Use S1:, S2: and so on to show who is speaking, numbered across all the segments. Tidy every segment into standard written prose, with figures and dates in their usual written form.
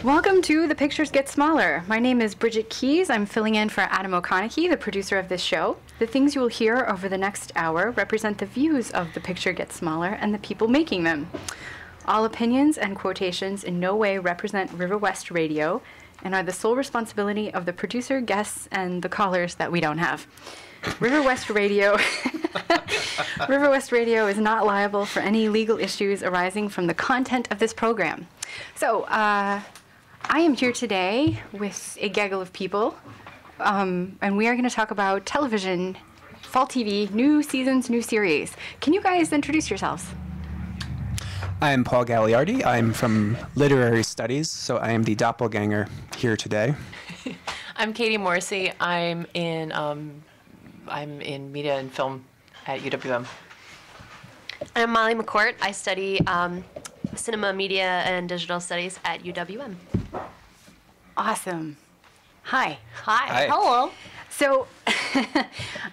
S1: Welcome to The Pictures Get Smaller. My name is Bridget Keys. I'm filling in for Adam O'Conaghey, the producer of this show. The things you will hear over the next hour represent the views of The Picture Gets Smaller and the people making them. All opinions and quotations in no way represent River West Radio and are the sole responsibility of the producer, guests, and the callers that we don't have. River West Radio River West Radio is not liable for any legal issues arising from the content of this program. So, I am here today with a gaggle of people, and we are going to talk about television, fall TV, new seasons, new series. Can you guys introduce yourselves?
S2: I'm Paul Gagliardi. I'm from Literary Studies, so I am the doppelganger here today.
S3: I'm Katie Morrissey. I'm in media and film at UWM.
S4: I'm Molly McCourt. I study cinema, media, and digital studies at UWM.
S1: Awesome. Hi.
S4: Hi.
S3: Hello.
S1: So,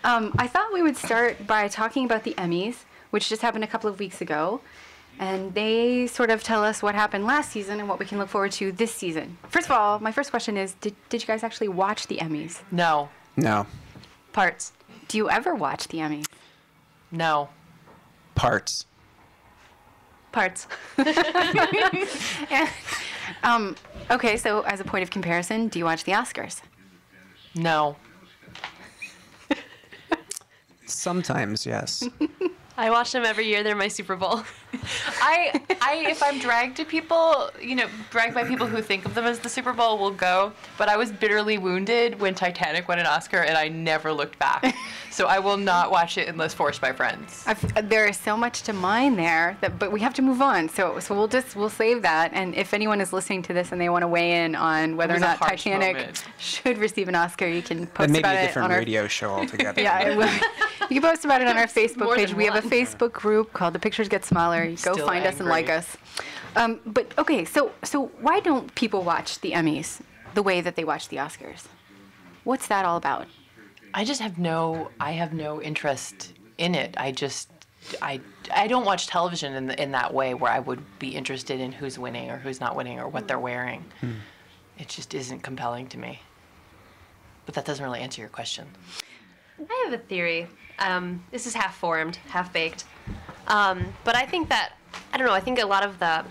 S1: I thought we would start by talking about the Emmys, which just happened a couple of weeks ago. And they sort of tell us what happened last season and what we can look forward to this season. First of all, my first question is, did you guys actually watch the Emmys?
S3: No.
S2: No.
S4: Parts.
S1: Do you ever watch the Emmys?
S3: No.
S2: Parts.
S4: Parts.
S1: Okay, so as a point of comparison, do you watch the Oscars?
S3: No.
S2: Sometimes, yes.
S4: I watch them every year. They're my Super Bowl.
S3: If I'm dragged to people, dragged by people who think of them as the Super Bowl, will go. But I was bitterly wounded when Titanic won an Oscar, and I never looked back. So I will not watch it unless forced by friends.
S1: There is so much to mine there, but we have to move on. So we'll save that. And if anyone is listening to this and they want to weigh in on whether or not Titanic should receive an Oscar, you can post about it on our...
S2: Maybe a different radio show altogether.
S1: Yeah, it will. You can post about it on our Facebook page. We have a Facebook group called The Pictures Get Smaller. You go find us and like us. But okay, so why don't people watch the Emmys the way that they watch the Oscars? What's that all about?
S3: I have no interest in it. I don't watch television in that way where I would be interested in who's winning or who's not winning or what they're wearing. It just isn't compelling to me. But that doesn't really answer your question.
S4: I have a theory. This is half formed, half baked. But I think that, I don't know, I think a lot of the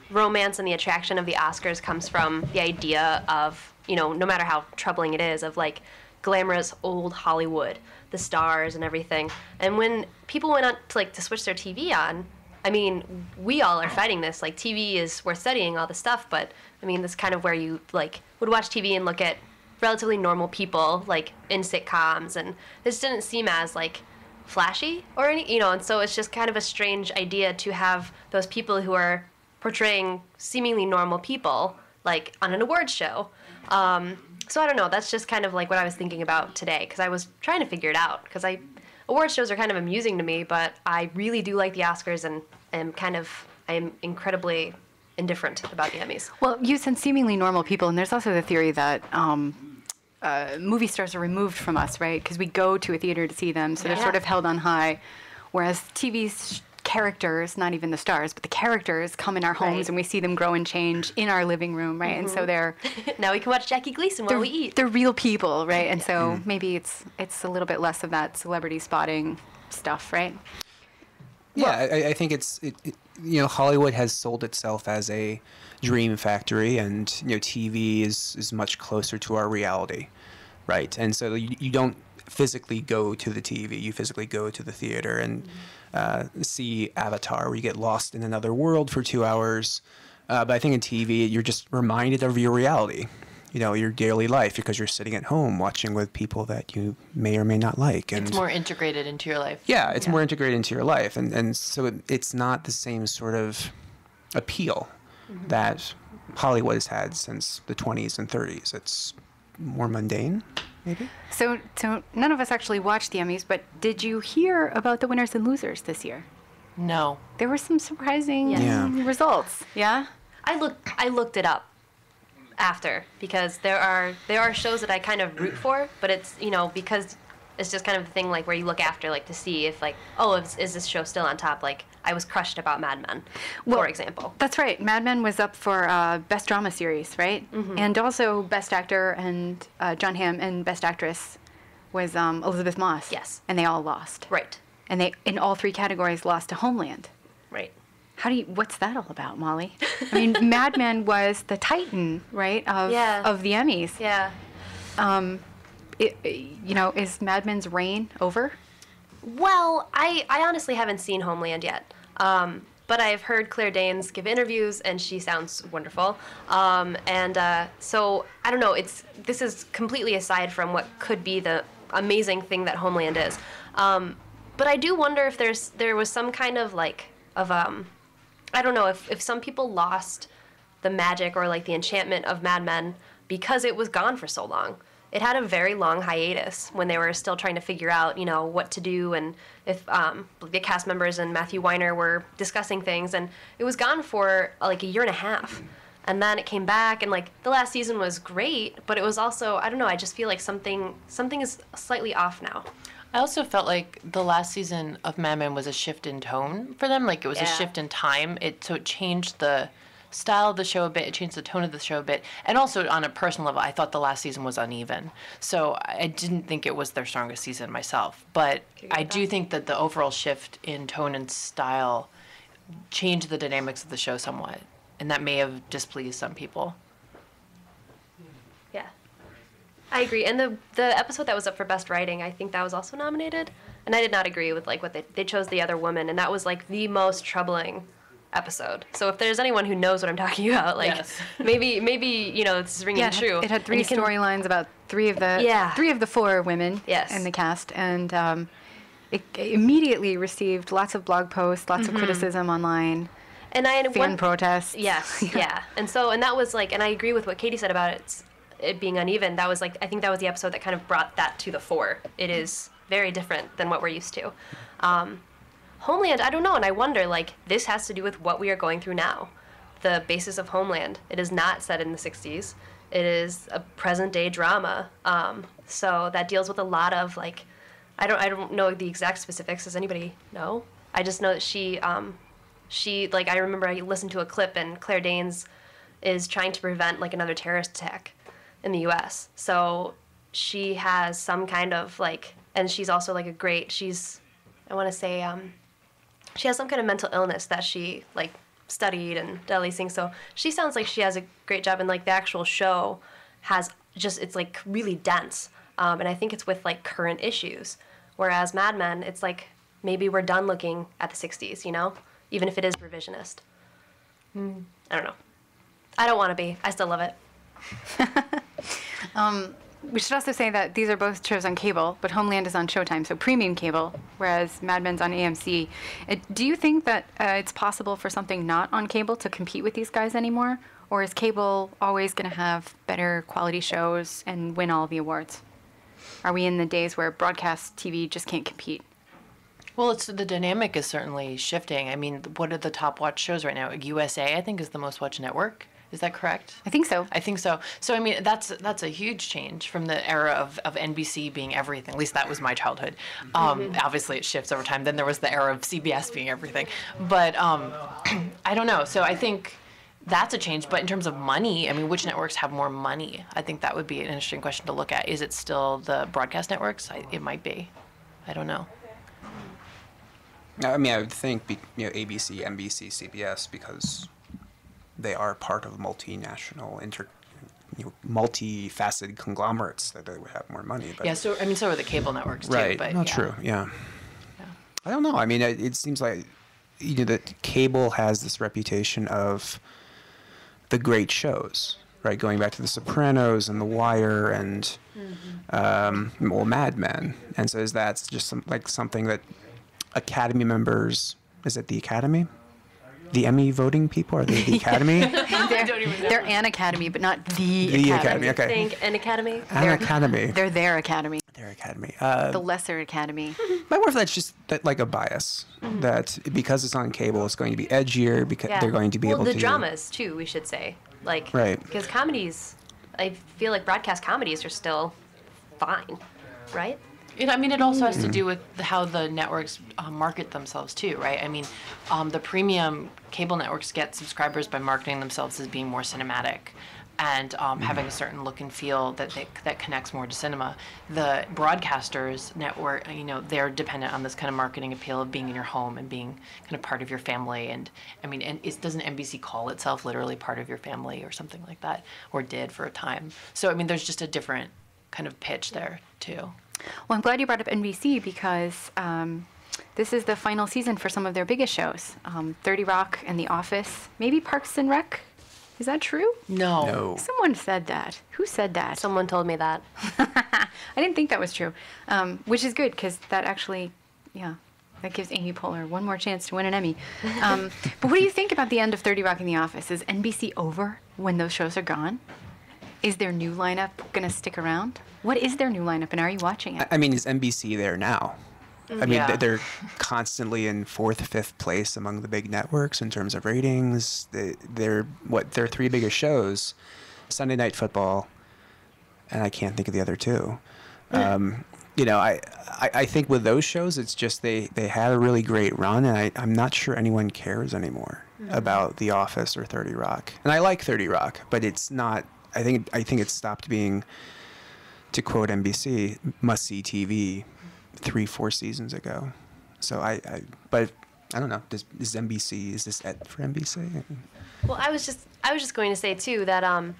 S4: romance and the attraction of the Oscars comes from the idea of, no matter how troubling it is, of like glamorous old Hollywood, the stars and everything. And when people went on to switch their TV on, I mean, we all are fighting this. Like, TV is, we're studying all this stuff, but I mean, that's kind of where you would watch TV and look at relatively normal people, like in sitcoms, and this didn't seem as flashy or any, and so it's just kind of a strange idea to have those people who are portraying seemingly normal people on an awards show. So I don't know, that's just kind of what I was thinking about today, because I was trying to figure it out, because award shows are kind of amusing to me, but I really do like the Oscars, and I am incredibly indifferent about the Emmys.
S1: Well, you said seemingly normal people, and there's also the theory that movie stars are removed from us, right? Because we go to a theater to see them, so they're sort of held on high, whereas TV's characters, not even the stars, but the characters come in our homes, and we see them grow and change in our living room, right? And so they're...
S4: Now we can watch Jackie Gleason while we eat.
S1: They're real people, right? And so maybe it's a little bit less of that celebrity spotting stuff, right?
S2: Yeah, I think Hollywood has sold itself as a dream factory, and TV is much closer to our reality, right? And so you don't physically go to the TV, you physically go to the theater and see Avatar, where you get lost in another world for 2 hours. But I think in TV, you're just reminded of your reality, your daily life, because you're sitting at home watching with people that you may or may not like. And
S3: it's more integrated into your life.
S2: Yeah, it's more integrated into your life. And so it's not the same sort of appeal that Hollywood has had since the 20s and 30s. It's more mundane, maybe?
S1: So none of us actually watched the Emmys, but did you hear about the winners and losers this year?
S3: No.
S1: There were some surprising results, yeah?
S4: I looked it up after, because there are shows that I kind of root for, but it's, because It's just kind of the thing like where you look after like to see if like, oh, is this show still on top? Like I was crushed about Mad Men, for example.
S1: That's right. Mad Men was up for Best Drama Series, right? And also Best Actor and John Hamm, and Best Actress was Elizabeth Moss.
S4: Yes.
S1: And they all lost.
S4: Right.
S1: And they, in all 3 categories, lost to Homeland.
S4: Right.
S1: What's that all about, Molly? I mean, Mad Men was the titan, right, of the Emmys.
S4: Yeah.
S1: Is Mad Men's reign over?
S4: Well, I honestly haven't seen Homeland yet. But I've heard Claire Danes give interviews, and she sounds wonderful. So I don't know. This is completely aside from what could be the amazing thing that Homeland is. But I do wonder if there was some kind of I don't know, if some people lost the magic or like the enchantment of Mad Men because it was gone for so long. It had a very long hiatus when they were still trying to figure out, what to do, and if the cast members and Matthew Weiner were discussing things, and it was gone for like a year and a half. And then it came back, and like the last season was great, but it was also, I don't know, I just feel like something is slightly off now.
S3: I also felt like the last season of Mad Men was a shift in tone for them. Like it was a shift in time. So it changed the style of the show a bit. It changed the tone of the show a bit. And also on a personal level, I thought the last season was uneven. So I didn't think it was their strongest season myself. But I do think that the overall shift in tone and style changed the dynamics of the show somewhat. And that may have displeased some people.
S4: Yeah. I agree. And the episode that was up for Best Writing, I think that was also nominated. And I did not agree with like what they chose the other woman, and that was like the most troubling episode. So if there's anyone who knows what I'm talking about, like maybe this is ringing true.
S1: It had 3 storylines about 3 of the 4 women in the cast, and it immediately received lots of blog posts, lots of criticism online.
S4: And
S1: fan protests.
S4: Yes, yeah. And that was like, and I agree with what Katie said about it being uneven. That was like, I think that was the episode that kind of brought that to the fore. It is very different than what we're used to. Homeland, I don't know, and I wonder, like, this has to do with what we are going through now. The basis of Homeland, it is not set in the 60s. It is a present-day drama. So that deals with a lot of, like, I don't know the exact specifics. Does anybody know? I just know that she, like, I remember I listened to a clip, and Claire Danes is trying to prevent, like, another terrorist attack in the U.S. So she has some kind of, like, and she's also, like, I want to say, she has some kind of mental illness that she, like, studied and did all these things. So she sounds like she has a great job, and, like, the actual show has it's, like, really dense. And I think it's with, like, current issues. Whereas Mad Men, it's like maybe we're done looking at the 60s, even if it is revisionist. I don't know. I don't want to be. I still love it.
S1: We should also say that these are both shows on cable, but Homeland is on Showtime, so premium cable, whereas Mad Men's on AMC. Do you think that it's possible for something not on cable to compete with these guys anymore? Or is cable always going to have better quality shows and win all the awards? Are we in the days where broadcast TV just can't compete?
S3: Well, the dynamic is certainly shifting. I mean, what are the top watched shows right now? USA, I think, is the most watched network. Is that correct?
S1: I think so.
S3: I think so. So, I mean, that's a huge change from the era of NBC being everything. At least that was my childhood. Obviously, it shifts over time. Then there was the era of CBS being everything. But I don't know. So I think that's a change. But in terms of money, I mean, which networks have more money? I think that would be an interesting question to look at. Is it still the broadcast networks? It might be. I don't know.
S2: I mean, I would think, ABC, NBC, CBS, because they are part of multinational, multifaceted conglomerates, that they would have more money. But
S3: so are the cable networks too.
S2: Right.
S3: But,
S2: True. Yeah. I don't know. I mean, it seems like that cable has this reputation of the great shows, right? Going back to The Sopranos and The Wire and Mad Men. And so is that just something that Academy members? Is it the Academy? The Emmy voting people? Are they the Academy?
S1: They're an Academy, but not the
S2: Academy. Okay.
S4: Think an Academy?
S2: Academy.
S1: They're their Academy.
S2: Their Academy.
S1: The lesser Academy.
S2: I wonder if that's just like a bias, that because it's on cable, it's going to be edgier, because they're going to be able to...
S4: Well, the dramas, too, we should say. Like,
S2: right.
S4: Because comedies, I feel like broadcast comedies are still fine, right?
S3: I mean, it also has to do with how the networks market themselves too, right? I mean, the premium cable networks get subscribers by marketing themselves as being more cinematic and having a certain look and feel that connects more to cinema. The broadcasters network, they're dependent on this kind of marketing appeal of being in your home and being kind of part of your family. And I mean, doesn't NBC call itself literally part of your family or something like that, or did for a time? So I mean, there's just a different kind of pitch there too.
S1: Well, I'm glad you brought up NBC because this is the final season for some of their biggest shows. 30 Rock and The Office, maybe Parks and Rec. Is that true?
S3: No.
S1: Someone said that. Who said that?
S4: Someone told me that.
S1: I didn't think that was true, which is good because that actually, that gives Amy Poehler one more chance to win an Emmy. But what do you think about the end of 30 Rock and The Office? Is NBC over when those shows are gone? Is their new lineup going to stick around? What is their new lineup, and are you watching it?
S2: I mean, is NBC there now? I mean, they're constantly in 4th, 5th place among the big networks in terms of ratings. Their 3 biggest shows, Sunday Night Football, and I can't think of the other 2. I think with those shows, it's just they had a really great run, and I'm not sure anyone cares anymore about The Office or 30 Rock. And I like 30 Rock, but it's not. I think it's stopped being, to quote NBC, must-see TV 3-4 seasons ago. So but I don't know. Is this it for NBC?
S4: Well, I was just going to say too that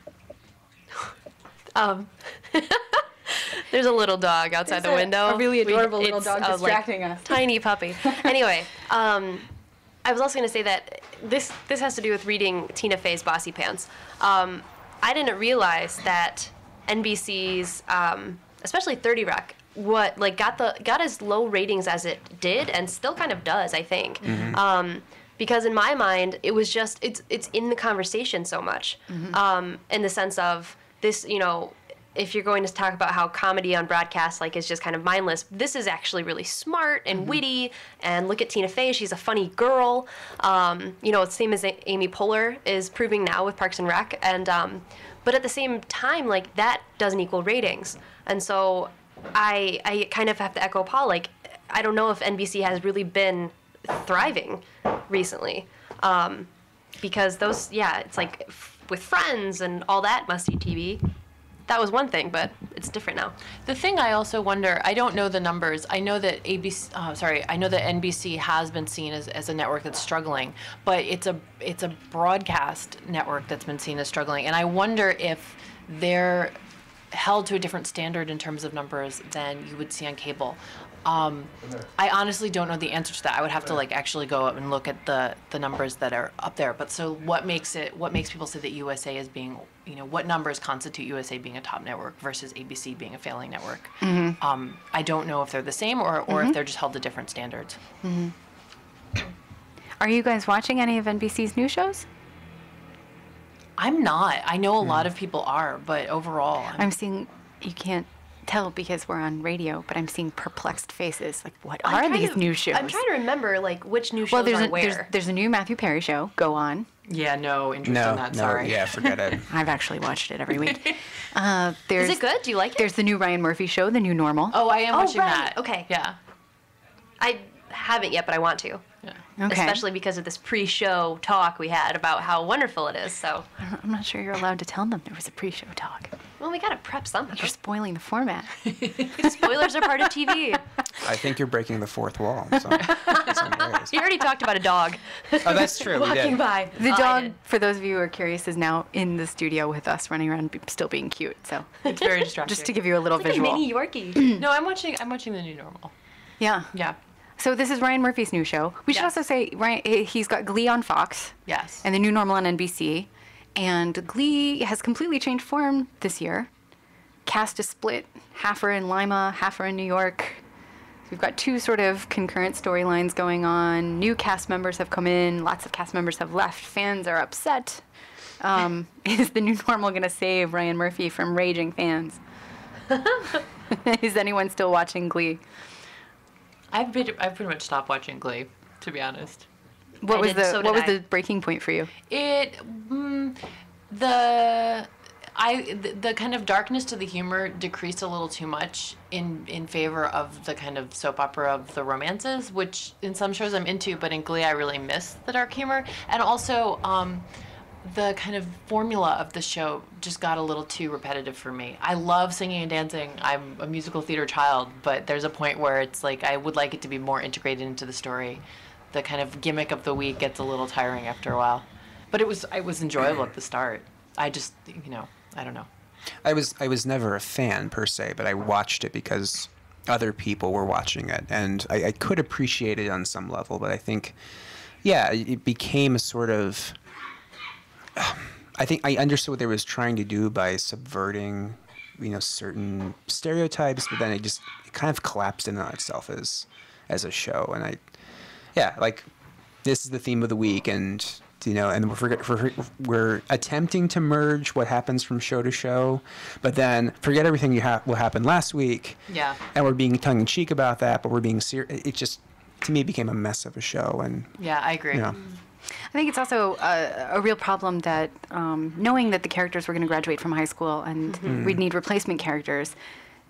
S4: there's a little dog outside the window.
S1: A really adorable little dog distracting us.
S4: Tiny puppy. Anyway, I was also going to say that this has to do with reading Tina Fey's Bossy Pants. I didn't realize that NBC's, especially 30 Rock, got as low ratings as it did, and still kind of does, I think. Because in my mind, it was just it's in the conversation so much, in the sense of this, if you're going to talk about how comedy on broadcast is just kind of mindless, this is actually really smart and witty. And look at Tina Fey; she's a funny girl. It's same as Amy Poehler is proving now with Parks and Rec. And but at the same time, that doesn't equal ratings. And so I kind of have to echo Paul. I don't know if NBC has really been thriving recently, because those, it's with Friends and all that must-see TV. That was one thing, but it's different now.
S3: The thing I also wonder, I don't know the numbers. I know that NBC has been seen as a network that's struggling, but it's a broadcast network that's been seen as struggling, and I wonder if they're held to a different standard in terms of numbers than you would see on cable. I honestly don't know the answer to that. I would have to actually go up and look at the numbers that are up there. But so what makes people say that USA is being, what numbers constitute USA being a top network versus ABC being a failing network? I don't know if they're the same or if they're just held to different standards.
S1: Are you guys watching any of NBC's new shows?
S3: I'm not. I know a lot of people are, but overall,
S1: I'm seeing, you can't tell because we're on radio, but I'm seeing perplexed faces. What are these new shows?
S4: I'm trying to remember which new shows are where.
S1: There's a new Matthew Perry show, Go On.
S3: Yeah, no interest in that, sorry.
S2: Yeah, forget it.
S1: I've actually watched it every week.
S4: Is it good? Do you like it?
S1: There's the new Ryan Murphy show, The New Normal.
S3: Oh, I am watching
S4: right.
S3: that.
S4: Okay.
S3: Yeah.
S4: I haven't yet, but I want to.
S3: Yeah.
S1: Okay.
S4: Especially because of this pre-show talk we had about how wonderful it is. So
S1: I'm not sure you're allowed to tell them there was a pre-show talk.
S4: Well, we gotta prep something.
S1: You're spoiling the format.
S4: Spoilers are part of TV.
S2: I think you're breaking the 4th wall. In some ways.
S4: You already talked about a dog.
S2: Oh, that's true. We
S4: Walking
S2: did.
S4: by.
S1: The
S4: I
S1: dog,
S4: did.
S1: for those of you who are curious, is now in the studio with us, running around, still being cute. So
S3: It's very distracting.
S1: just to give you a little
S4: It's like
S1: visual.
S4: a mini Yorkie.
S3: No, I'm watching the new normal.
S1: Yeah.
S3: Yeah.
S1: So this is Ryan Murphy's new show. We should
S3: Yes.
S1: also say he's got Glee on Fox.
S3: Yes.
S1: And The New Normal on NBC. And Glee has completely changed form this year. Cast is split. Half are in Lima, half are in New York. We've got 2 sort of concurrent storylines going on. New cast members have come in. Lots of cast members have left. Fans are upset. Is The New Normal going to save Ryan Murphy from raging fans? Is anyone still watching Glee?
S3: I've pretty much stopped watching Glee, to be honest.
S1: What
S4: I
S1: was
S4: did, so
S1: the
S4: did I.
S1: breaking point for you?
S3: The kind of darkness to the humor decreased a little too much in favor of the kind of soap opera of the romances, which in some shows I'm into, but in Glee I really miss the dark humor. And also, the kind of formula of the show just got a little too repetitive for me. I love singing and dancing. I'm a musical theater child, but there's a point where it's like I would like it to be more integrated into the story. The kind of gimmick of the week gets a little tiring after a while. But it was enjoyable at the start. I just, I don't know.
S2: I was never a fan per se, but I watched it because other people were watching it, and I could appreciate it on some level. But I think, yeah, it became a sort of. I think I understood what they was trying to do by subverting, certain stereotypes, but then it kind of collapsed in on itself as a show, and this is the theme of the week, and. And we're attempting to merge what happens from show to show, but then forget everything what happened last week.
S3: Yeah.
S2: And we're being tongue-in-cheek about that, but we're being serious. It just, to me, became a mess of a show. And
S3: yeah, I agree.
S1: I think it's also a real problem that knowing that the characters were going to graduate from high school and we'd need replacement characters,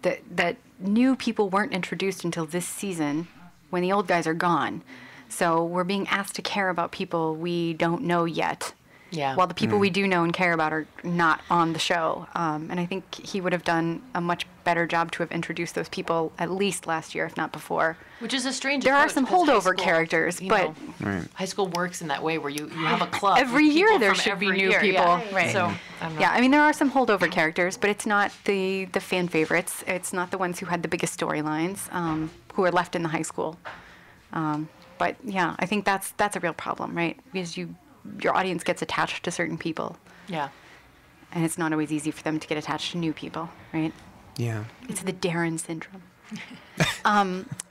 S1: that new people weren't introduced until this season when the old guys are gone. So we're being asked to care about people we don't know yet.
S3: Yeah.
S1: While the people we do know and care about are not on the show. And I think he would have done a much better job to have introduced those people at least last year, if not before.
S3: Which is a strange
S1: There are
S3: approach,
S1: some
S3: because
S1: holdover characters, but
S3: high school works in that way where you have a club.
S1: every
S3: with
S1: year
S3: people
S1: there
S3: from
S1: should be
S3: every
S1: new
S3: year.
S1: people.
S3: Yeah.
S1: Right.
S3: So, I don't know.
S1: Yeah, I mean, there are some holdover characters, but it's not the fan favorites. It's not the ones who had the biggest storylines, who are left in the high school. But yeah, I think that's a real problem, right? Because your audience gets attached to certain people.
S3: Yeah.
S1: And it's not always easy for them to get attached to new people, right?
S2: Yeah.
S1: It's the Darren syndrome.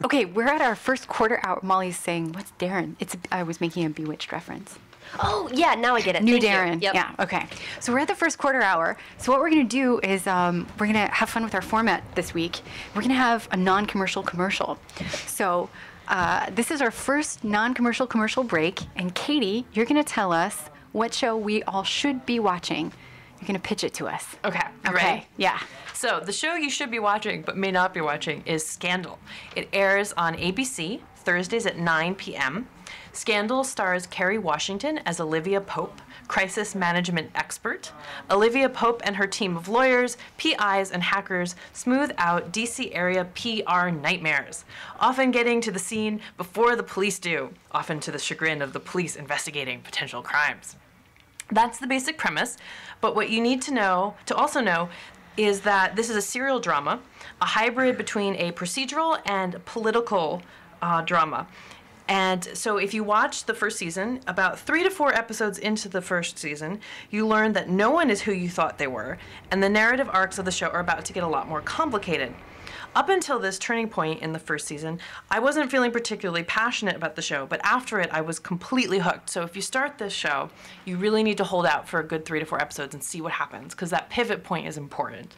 S1: Okay, we're at our first quarter hour. Molly's saying, "What's Darren?" I was making a Bewitched reference.
S4: Oh, yeah, now I get it.
S1: New
S4: Thank you.
S1: Darren.
S4: Yep.
S1: Yeah, okay. So we're at the first quarter hour. So what we're going to do is we're going to have fun with our format this week. We're going to have a non-commercial commercial. So this is our first non-commercial commercial break. And Katie, you're going to tell us what show we all should be watching. You're going to pitch it to us.
S3: Okay.
S1: Okay.
S3: Ready?
S1: Yeah.
S3: So the show you should be watching but may not be watching is Scandal. It airs on ABC Thursdays at 9 p.m. Scandal stars Kerry Washington as Olivia Pope, crisis management expert. Olivia Pope and her team of lawyers, PIs, and hackers smooth out DC area PR nightmares, often getting to the scene before the police do, often to the chagrin of the police investigating potential crimes. That's the basic premise, but what you need to also know is that this is a serial drama, a hybrid between a procedural and political drama. And so if you watch the first season, about 3 to 4 episodes into the first season, you learn that no one is who you thought they were, and the narrative arcs of the show are about to get a lot more complicated. Up until this turning point in the first season, I wasn't feeling particularly passionate about the show, but after it, I was completely hooked. So if you start this show, you really need to hold out for a good 3 to 4 episodes and see what happens, because that pivot point is important.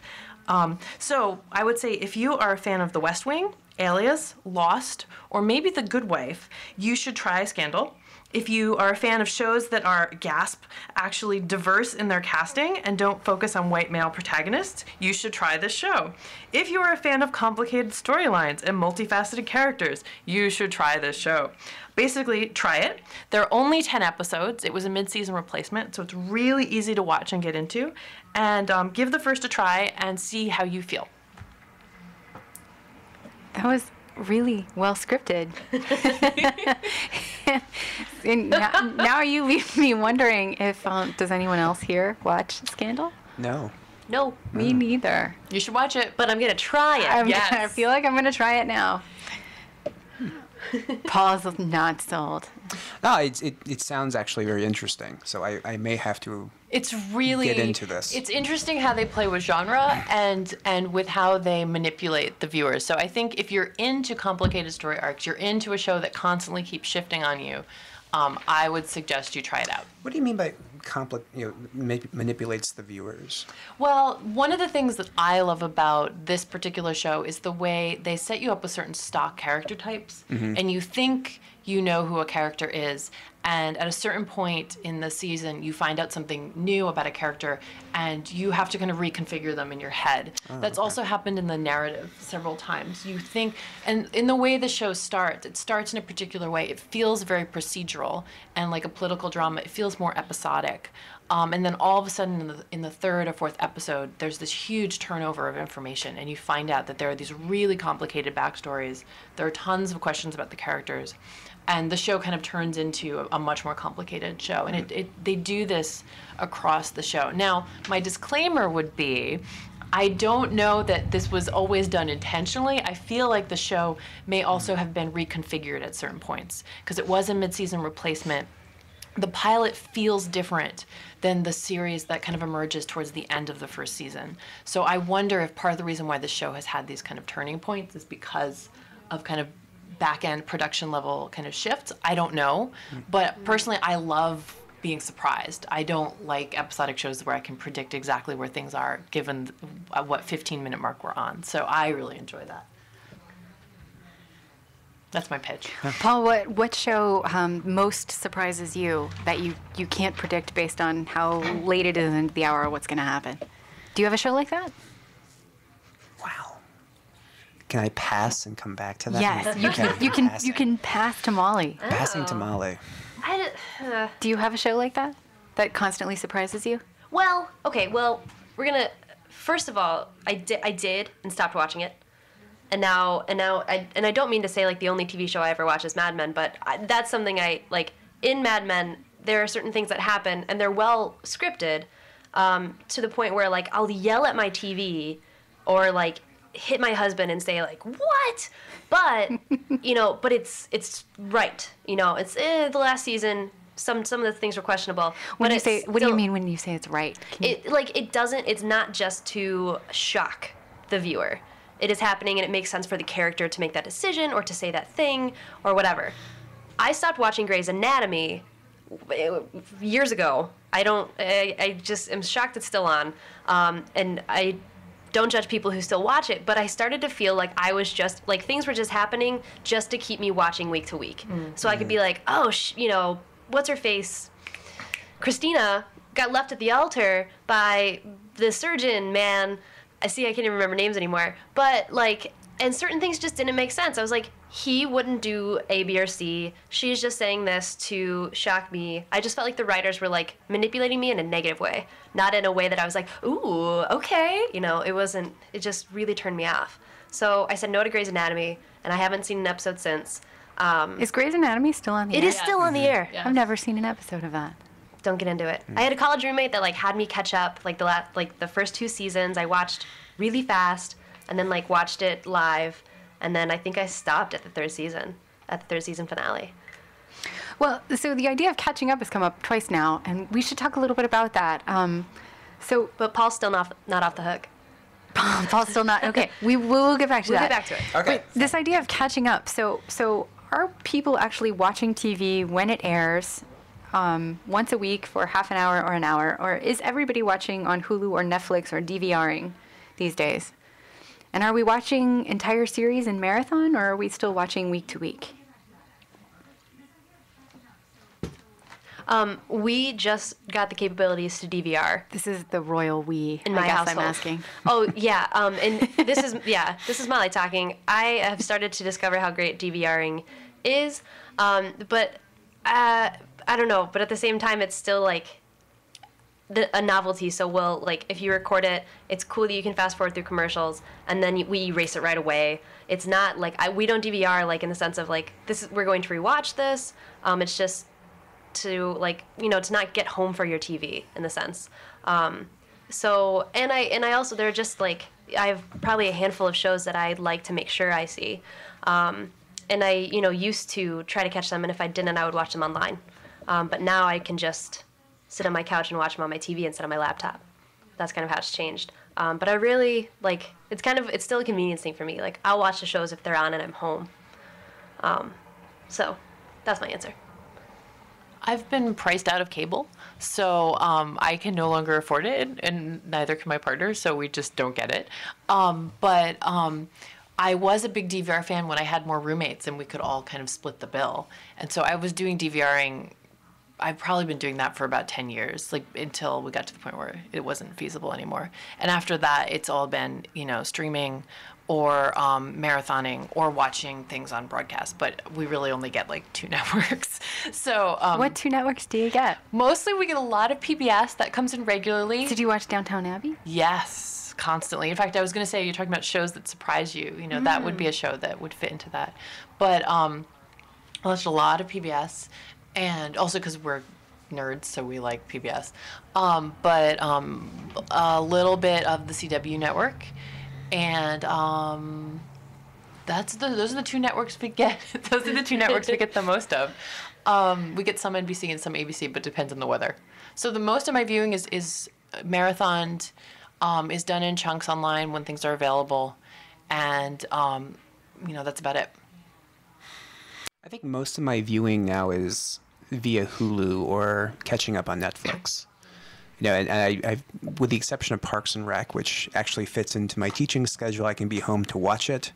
S3: So I would say if you are a fan of The West Wing, Alias, Lost, or maybe The Good Wife, you should try Scandal. If you are a fan of shows that are, gasp, actually diverse in their casting and don't focus on white male protagonists, you should try this show. If you are a fan of complicated storylines and multifaceted characters, you should try this show. Basically, try it. There are only 10 episodes. It was a mid-season replacement, so it's really easy to watch and get into. And give the first a try and see how you feel.
S1: That was really well scripted. And now you leave me wondering if does anyone else here watch Scandal?
S2: No.
S4: No,
S1: Me neither.
S3: You should watch it.
S4: but I'm going to try it.
S1: I feel like I'm gonna try it now. Paul's not sold.
S2: No, it sounds actually very interesting. So I may have to
S3: It's really
S2: get into this.
S3: It's interesting how they play with genre and with how they manipulate the viewers. So I think if you're into complicated story arcs, you're into a show that constantly keeps shifting on you, I would suggest you try it out.
S2: What do you mean by manipulates the viewers?
S3: Well, one of the things that I love about this particular show is the way they set you up with certain stock character types, and you think you know who a character is. And at a certain point in the season, you find out something new about a character, and you have to kind of reconfigure them in your head. That's also happened in the narrative several times. You think, and in the way the show starts, it starts in a particular way. It feels very procedural and like a political drama. It feels more episodic. And then all of a sudden in the third or fourth episode, there's this huge turnover of information, and you find out that there are these really complicated backstories. There are tons of questions about the characters. And the show kind of turns into a much more complicated show. And they do this across the show. Now, my disclaimer would be, I don't know that this was always done intentionally. I feel like the show may also have been reconfigured at certain points, because it was a mid-season replacement. The pilot feels different than the series that kind of emerges towards the end of the first season. So I wonder if part of the reason why the show has had these kind of turning points is because of kind of back-end production level kind of shifts. I don't know. But personally, I love being surprised. I don't like episodic shows where I can predict exactly where things are given what 15-minute mark we're on. So I really enjoy that. That's my pitch.
S1: Paul, what show most surprises you that you can't predict based on how late it is into the hour or what's going to happen? Do you have a show like that?
S2: Wow. Can I pass and come back to that?
S1: Yes, you can pass to Molly.
S2: Passing to Molly.
S1: Do you have a show like that constantly surprises you?
S4: Well, okay. Well, we're gonna. First of all, I did and stopped watching it, and now I don't mean to say like the only TV show I ever watch is Mad Men, but that's something I like. In Mad Men, there are certain things that happen, and they're well scripted, to the point where like I'll yell at my TV, or like hit my husband and say like what, but but it's right. It's the last season. Some of the things were questionable.
S1: What do you mean when you say it's right?
S4: It's not just to shock the viewer. It is happening, and it makes sense for the character to make that decision or to say that thing or whatever. I stopped watching Grey's Anatomy years ago. I just am shocked it's still on, and I don't judge people who still watch it, but I started to feel like I was just, like, things were just happening just to keep me watching week to week. So I could be like, oh, what's her face? Christina got left at the altar by the surgeon man. I can't even remember names anymore. But, like, and certain things just didn't make sense. I was like, he wouldn't do A, B, or C. She's just saying this to shock me. I just felt like the writers were, like, manipulating me in a negative way. Not in a way that I was like, ooh, okay. It just really turned me off. So I said no to Grey's Anatomy, and I haven't seen an episode since.
S1: Is Grey's Anatomy still on the air?
S4: It is still on the air.
S3: Yes.
S1: I've never seen an episode of that.
S4: Don't get into it. I had a college roommate that, like, had me catch up, like, the first 2 seasons. I watched really fast, and then, like, watched it live, and then I think I stopped at the third season finale.
S1: Well, so the idea of catching up has come up twice now, and we should talk a little bit about that.
S4: But Paul's still not off the hook.
S1: Paul's still not. Okay, we'll get back to that.
S4: We'll get back to it.
S2: Okay.
S1: But this idea of catching up. So are people actually watching TV when it airs, once a week for half an hour or an hour, or is everybody watching on Hulu or Netflix or DVRing these days? And are we watching entire series in marathon, or are we still watching week to week?
S4: We just got the capabilities to DVR.
S1: This is the royal we.
S4: In my household.
S1: I'm asking.
S4: Oh yeah, and this is Molly talking. I have started to discover how great DVRing is, but I don't know. But at the same time, it's still like a novelty. So if you record it, it's cool that you can fast forward through commercials, and then we erase it right away. It's not like we don't DVR like in the sense of like we're going to rewatch this. It's just to to not get home for your TV in the sense. So I also, they're just like, I have probably a handful of shows that I'd like to make sure I see. And I used to try to catch them, and if I didn't, I would watch them online. But now I can just sit on my couch and watch them on my TV instead of my laptop. That's kind of how it's changed. But I really it's still a convenience thing for me. Like, I'll watch the shows if they're on and I'm home. So that's my answer.
S3: I've been priced out of cable, so I can no longer afford it, and neither can my partner, so we just don't get it. But I was a big DVR fan when I had more roommates and we could all kind of split the bill. And so I was doing DVRing. I've probably been doing that for about 10 years, like until we got to the point where it wasn't feasible anymore. And after that, it's all been, streaming or marathoning or watching things on broadcast. But we really only get like 2 networks. So
S1: What 2 networks do you get?
S3: mostly we get a lot of PBS that comes in regularly.
S1: Did you watch Downtown Abbey?
S3: Yes, constantly. In fact, I was going to say, you're talking about shows that surprise you. That would be a show that would fit into that. But I watched a lot of PBS, and also because we're nerds, so we like PBS. But a little bit of the CW network, and those are the 2 networks we get. Those are the 2 networks we get the most of. We get some NBC and some ABC, but depends on the weather. So the most of my viewing is marathoned. Is done in chunks online when things are available, and that's about it.
S2: I think most of my viewing now is via Hulu or catching up on Netflix. And I with the exception of Parks and Rec, which actually fits into my teaching schedule, I can be home to watch it.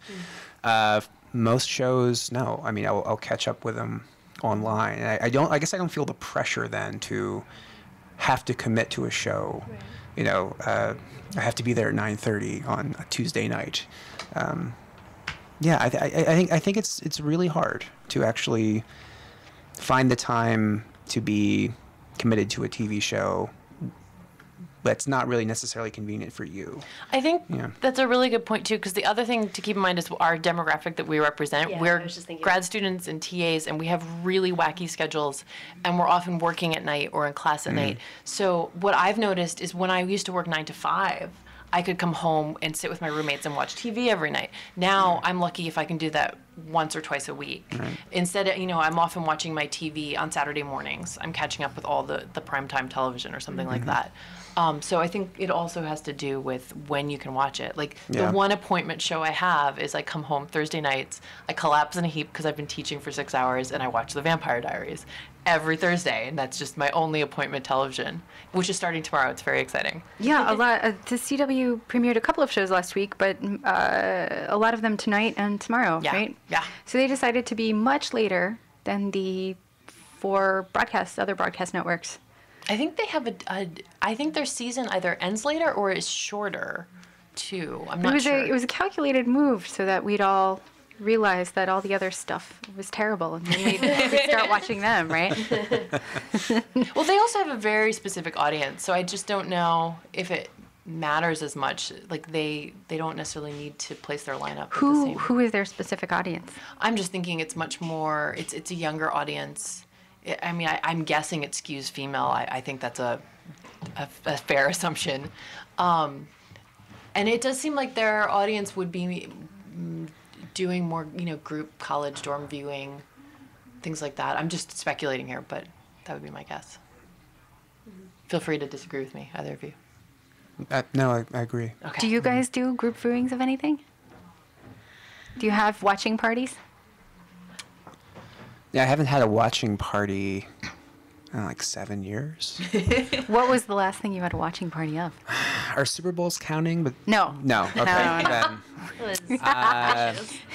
S2: Most shows, no. I mean, I'll catch up with them online. And I guess I don't feel the pressure then to have to commit to a show. Right. I have to be there at 9:30 on a Tuesday night. I think it's really hard to actually find the time to be committed to a TV show that's not really necessarily convenient for you.
S3: I think that's a really good point too, because the other thing to keep in mind is our demographic that we represent.
S4: Yeah,
S3: we're grad students and TAs, and we have really wacky schedules, and we're often working at night or in class at night. So what I've noticed is when I used to work 9 to 5, I could come home and sit with my roommates and watch TV every night. Now I'm lucky if I can do that once or twice a week. Right. Instead, I'm often watching my TV on Saturday mornings. I'm catching up with all the primetime television or something like that. So I think it also has to do with when you can watch it. Like the one appointment show I have is I come home Thursday nights, I collapse in a heap because I've been teaching for 6 hours, and I watch The Vampire Diaries every Thursday, and that's just my only appointment television, which is starting tomorrow. It's very exciting.
S1: Yeah, a lot. The CW premiered a couple of shows last week, but a lot of them tonight and tomorrow, right?
S3: Yeah.
S1: So they decided to be much later than the 4 other broadcast networks.
S3: I think they have I think their season either ends later or is shorter, too. I'm not sure.
S1: It was a calculated move so that we'd all realize that all the other stuff was terrible, and then we'd start watching them, right?
S3: Well, they also have a very specific audience, so I just don't know if it matters as much. Like they don't necessarily need to place their lineup.
S1: Who is their specific audience?
S3: I'm just thinking it's much more. It's a younger audience. I mean, I'm guessing it skews female. I think that's a fair assumption, and it does seem like their audience would be doing more, group college dorm viewing, things like that. I'm just speculating here, but that would be my guess. Feel free to disagree with me, either of you.
S2: No, I agree.
S1: Okay. Do you guys do group viewings of anything? Do you have watching parties?
S2: Yeah, I haven't had a watching party in like 7 years.
S1: What was the last thing you had a watching party of?
S2: Are Super Bowls counting? But
S1: no.
S2: No. Okay.
S1: No.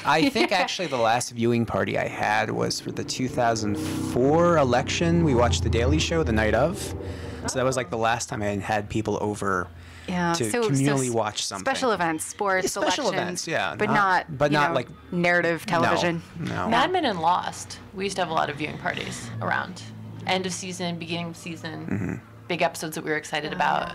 S2: I think actually the last viewing party I had was for the 2004 election. We watched The Daily Show the night of. So that was like the last time I had people over to communally watch something.
S1: Special events, sports,
S2: special
S1: elections,
S2: events, yeah.
S1: But not like narrative television.
S2: No.
S3: Mad Men and Lost. We used to have a lot of viewing parties around. End of season, beginning of season, big episodes that we were excited about.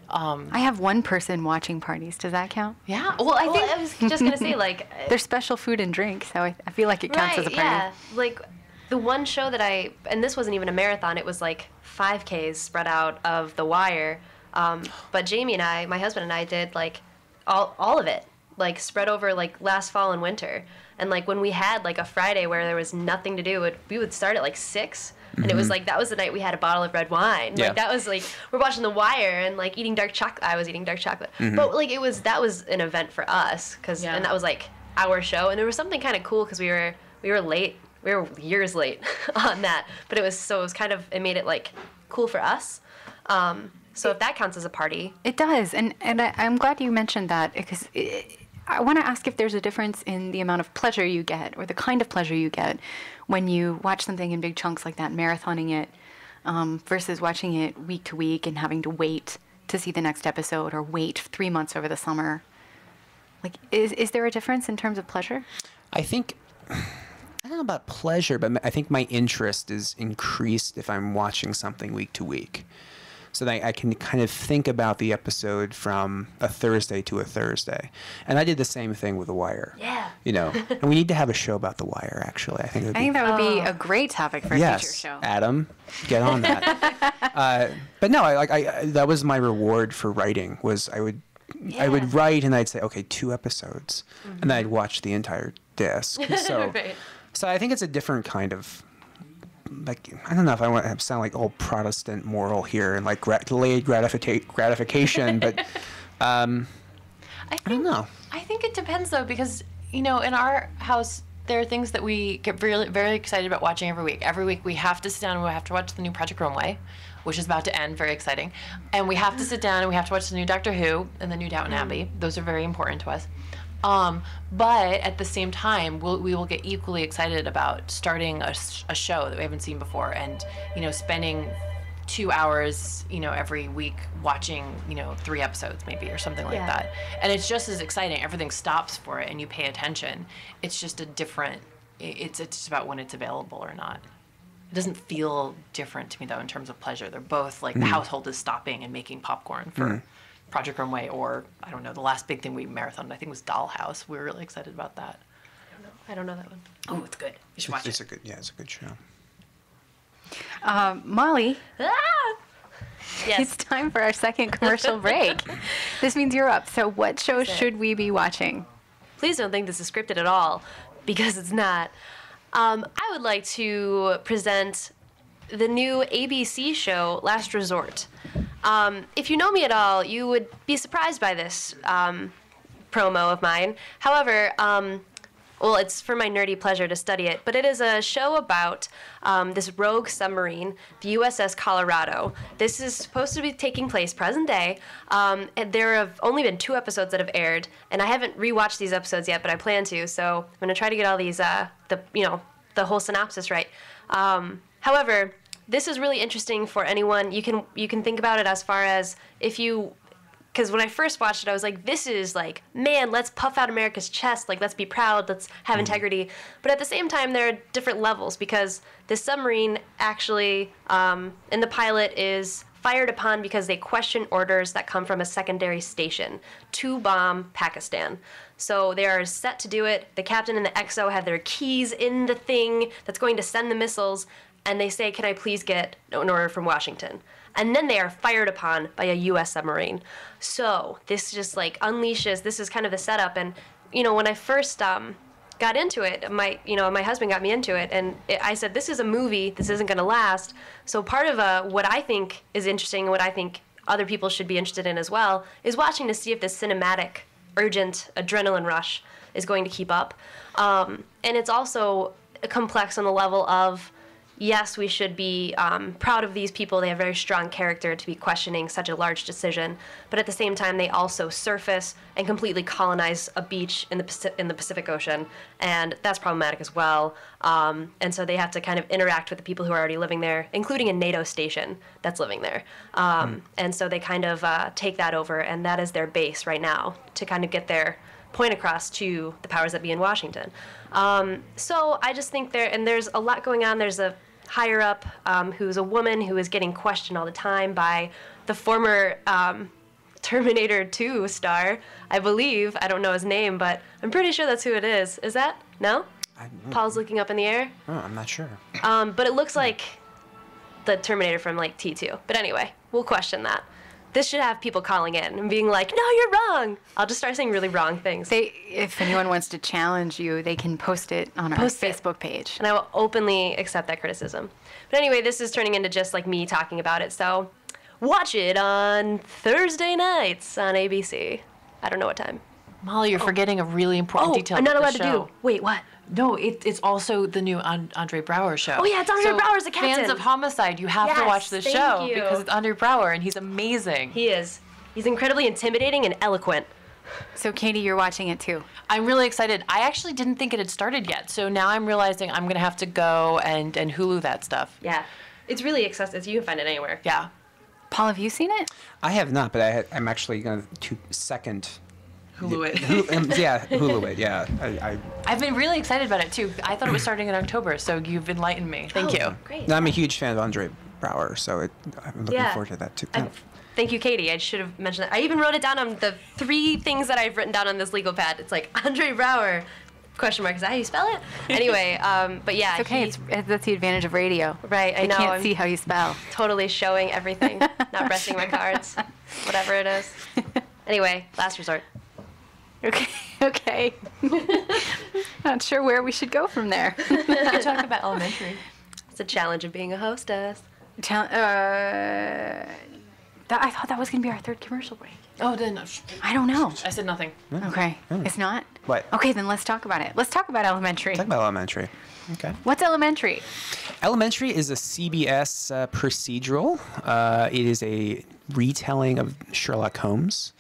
S1: I have one person watching parties. Does that count?
S3: Yeah. Well, I think
S4: I was just going to say, like...
S1: There's special food and drink, so I feel like it counts as a party.
S4: Yeah. Like, the one show that and this wasn't even a marathon, it was like 5Ks spread out of The Wire. But Jamie and I, my husband and I, did, like, all of it, like, spread over, like, last fall and winter. And, like, when we had, like, a Friday where there was nothing to do, we would start at, like, 6. And it was, like, that was the night we had a bottle of red wine.
S2: Yeah.
S4: Like, that was, like, we're watching The Wire and, like, eating dark chocolate. I was eating dark chocolate. But, like, that was an event for us. And that was, like, our show. And there was something kind of cool because we were late. We were years late on that. But it it made it, like, cool for us. So if that counts as a party.
S1: It does. And I'm glad you mentioned that because I want to ask if there's a difference in the amount of pleasure you get or the kind of pleasure you get when you watch something in big chunks like that, marathoning it, versus watching it week to week and having to wait to see the next episode or wait 3 months over the summer. Like, is there a difference in terms of pleasure?
S2: I think, I don't know about pleasure, but I think my interest is increased if I'm watching something week to week. So that I can kind of think about the episode from a Thursday to a Thursday. And I did the same thing with The Wire.
S4: Yeah.
S2: You know, and we need to have a show about The Wire, actually. I think
S1: that would be a great topic for a future show.
S2: Adam, get on that. But no, I that was my reward for writing, was I would write and I'd say, okay, 2 episodes. And then I'd watch the entire disc. So,
S4: Right.
S2: so I think it's a different kind of, like, I don't know if I want to sound like old Protestant moral here and like delayed gratification, but I don't know.
S3: I think it depends though, because in our house there are things that we get really very excited about watching every week. Every week we have to sit down and we have to watch the new Project Runway, which is about to end, very exciting. And we have to sit down and we have to watch the new Doctor Who and the new Downton Abbey. Those are very important to us. But at the same time, we will get equally excited about starting a show that we haven't seen before, and spending 2 hours every week watching 3 episodes maybe or something like that. And it's just as exciting. Everything stops for it and you pay attention. It's just a different. It's just about when it's available or not. It doesn't feel different to me though in terms of pleasure. They're both like the household is stopping and making popcorn for Project Runway, or I don't know, the last big thing we marathoned I think was Dollhouse. We were really excited about that.
S4: I don't know that one.
S3: Oh, it's good. You should watch it.
S2: It's a good show.
S1: Molly,
S4: Yes.
S1: it's time for our second commercial break. This means you're up. So what show should we be watching?
S4: Please don't think this is scripted at all, because it's not. I would like to present the new ABC show, Last Resort. If you know me at all, you would be surprised by this promo of mine. However, well, it's for my nerdy pleasure to study it, but it is a show about this rogue submarine, the USS Colorado. This is supposed to be taking place present day, and there have only been 2 episodes that have aired, and I haven't rewatched these episodes yet, but I plan to, so I'm going to try to get all these, the whole synopsis right. However, this is really interesting for anyone. You can think about it as far as because when I first watched it, I was like, this is like, man, let's puff out America's chest. Like, let's be proud. Let's have integrity. But at the same time, there are different levels, because this submarine actually, in the pilot, is fired upon because they question orders that come from a secondary station to bomb Pakistan. So they are set to do it. The captain and the XO have their keys in the thing that's going to send the missiles, and they say, can I please get an order from Washington? And then they are fired upon by a U.S. submarine. So this just like unleashes, this is kind of the setup. And, when I first got into it, my husband got me into it, and I said, this is a movie, this isn't going to last. So part of what I think is interesting and what I think other people should be interested in as well is watching to see if this cinematic, urgent adrenaline rush is going to keep up. And it's also complex on the level of, yes, we should be proud of these people. They have very strong character to be questioning such a large decision. But at the same time, they also surface and completely colonize a beach in the Pacific Ocean. And that's problematic as well. And so they have to kind of interact with the people who are already living there, including a NATO station that's living there. And so they kind of take that over, and that is their base right now to kind of get their point across to the powers that be in Washington. So I just think there's a lot going on. There's a higher up who's a woman who is getting questioned all the time by the former Terminator 2 star, I believe. I don't know his name, but I'm pretty sure that's who it is. Is that? No? Paul's looking up in the air.
S2: Oh, I'm not sure.
S4: But it looks like the Terminator from like T2. But anyway, we'll question that. This should have people calling in and being like, no, you're wrong. I'll just start saying really wrong things.
S1: If anyone wants to challenge you, they can post it on our Facebook page.
S4: And I will openly accept that criticism. But anyway, this is turning into just like me talking about it. So watch it on Thursday nights on ABC. I don't know what time.
S3: Molly, you're forgetting a really important detail.
S4: I'm not
S3: about
S4: allowed
S3: the
S4: to
S3: show.
S4: do. Wait, what?
S3: No, it's also the new Andre Braugher show.
S4: Oh yeah, it's Andre Braugher's the captain.
S3: Fans of Homicide, you have to watch this show because it's Andre Braugher and he's amazing.
S4: He is. He's incredibly intimidating and eloquent.
S1: So, Katie, you're watching it too.
S3: I'm really excited. I actually didn't think it had started yet, so now I'm realizing I'm going to have to go and Hulu that stuff.
S4: Yeah. It's really accessible. You can find it anywhere.
S3: Yeah.
S1: Paul, have you seen it?
S2: I have not, but I'm actually going to second.
S3: Hulu it.
S2: Hulu it. Yeah,
S3: I've been really excited about it too. I thought it was starting in October, so you've enlightened me. Thank you.
S4: Great.
S2: No, I'm a huge fan of Andre Brower, so I'm looking forward to that too.
S4: Thank you, Katie. I should have mentioned that. I even wrote it down on the 3 things that I've written down on this legal pad. It's like Andre Brower, question mark. Is that how you spell it? Anyway, but yeah.
S1: It's okay. That's the advantage of radio.
S4: Right, I know.
S1: Can't
S4: I'm
S1: see how you spell.
S4: totally showing everything, not pressing my cards, whatever it is. Anyway, last resort.
S1: Okay. Not sure where we should go from there.
S3: We can talk about Elementary.
S4: It's a challenge of being a hostess.
S1: I thought that was going to be our 3rd commercial break.
S3: Oh, then
S1: I don't know.
S3: I said nothing.
S1: Okay. It's not?
S2: What?
S1: Okay, then let's talk about it. Let's talk about Elementary.
S2: Talk about Elementary. Okay.
S1: What's Elementary?
S2: Elementary is a CBS procedural. It is a retelling of Sherlock Holmes,